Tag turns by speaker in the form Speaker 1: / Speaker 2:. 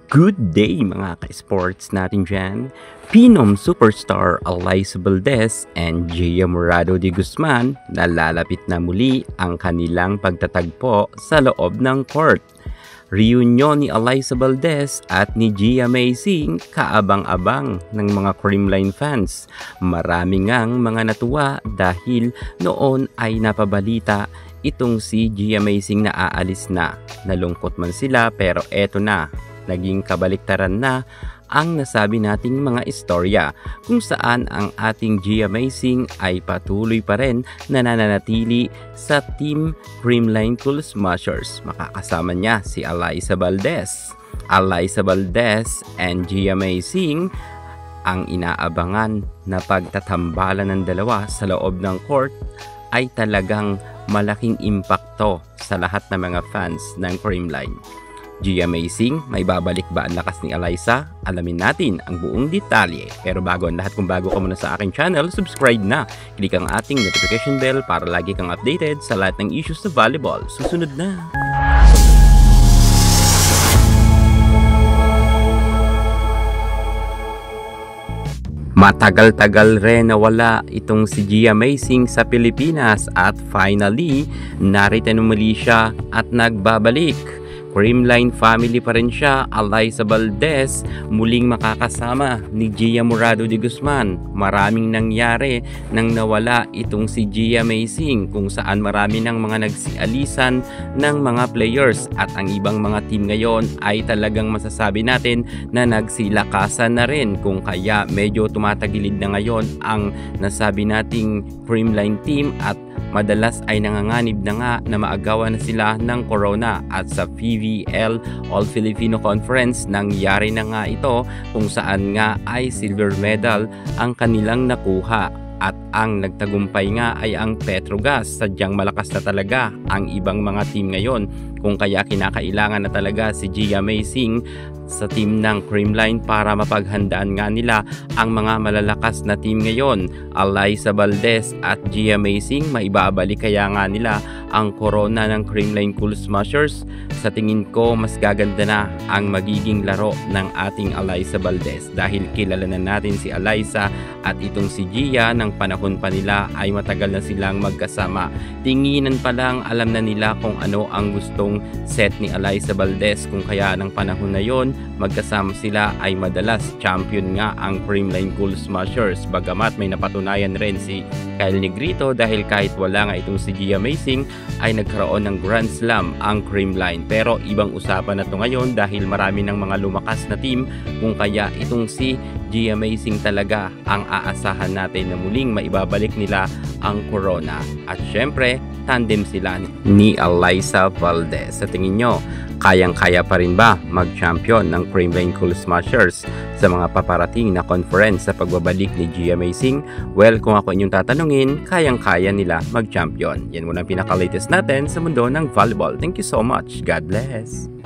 Speaker 1: Good day mga ka-sports natin dyan. Phenom superstar Alyssa Valdez and Gia Morado de Guzman nalalapit na muli ang kanilang pagtatagpo sa loob ng court. Reunion ni Alyssa Valdez at ni Gia Maysing kaabang-abang ng mga Creamline fans. Marami ngang mga natuwa dahil noon ay napabalita itong si Gia Maysing na aalis na. Nalungkot man sila pero eto na. Naging kabaliktaran na ang nasabi nating mga istorya kung saan ang ating Gia Maysing ay patuloy pa rin na nananatili sa Team Creamline Cool Smashers. Makakasama niya si Alyssa Valdez. Alyssa Valdez and Gia Maysing ang inaabangan na pagtatambalan ng dalawa sa loob ng court ay talagang malaking impakto sa lahat ng mga fans ng Creamline. Gia Maysing, may babalik ba ang lakas ni Alyssa? Alamin natin ang buong detalye. Pero bago ang lahat, kung bago ka muna sa aking channel, subscribe na. Click ang ating notification bell para lagi kang updated sa lahat ng issues sa volleyball. Susunod na! Matagal-tagal rin nawala itong si Gia Maysing sa Pilipinas at finally, narito muli siya at nagbabalik. Creamline family pa rin siya. Alyssa Valdez muling makakasama ni Gia Morado de Guzman. Maraming nangyari nang nawala itong si Gia Maysing, kung saan marami ng mga nagsialisan ng mga players at ang ibang mga team ngayon ay talagang masasabi natin na nagsilakasan na rin, kung kaya medyo tumatagilid na ngayon ang nasabi nating Creamline team at madalas ay nanganganib na nga na maagawan na sila ng corona. At sa PVL All Filipino Conference nangyari na nga ito, kung saan nga ay silver medal ang kanilang nakuha. At ang nagtagumpay nga ay ang Petrogas. Sadyang malakas na talaga ang ibang mga team ngayon, kung kaya kinakailangan na talaga si Gia Maysing sa team ng Creamline para mapaghandaan nga nila ang mga malalakas na team ngayon. Alyssa Valdez at Gia Maysing, maibabalik kaya nga nila ang corona ng Creamline Cool Smashers? Sa tingin ko, mas gaganda na ang magiging laro ng ating Alyssa Valdez dahil kilala na natin si Alyssa at itong si Gia ng panahon pa nila ay matagal na silang magkasama. Tinginan pa lang alam na nila kung ano ang gustong set ni Alyssa Valdez, kung kaya ng panahon na yon magkasama sila ay madalas champion nga ang Creamline Cool Smashers. Bagamat may napatunayan rin si Kyle Negrito dahil kahit wala nga itong si Gia Maysing ay nagkaroon ng Grand Slam ang Creamline. Pero ibang usapan na to ngayon dahil marami ng mga lumakas na team, kung kaya itong si Gia Maysing talaga ang aasahan natin na muling maibabalik nila ang corona. At syempre, tandem sila ni Alyssa Valdez. Sa tingin nyo, kayang-kaya pa rin ba mag-champion ng Creamline Cool Smashers sa mga paparating na conference sa pagbabalik ni Gia Maysing? Well, kung ako inyong tatanungin, kayang-kaya nila mag-champion. Yan muna ang pinaka-latest natin sa mundo ng volleyball. Thank you so much. God bless.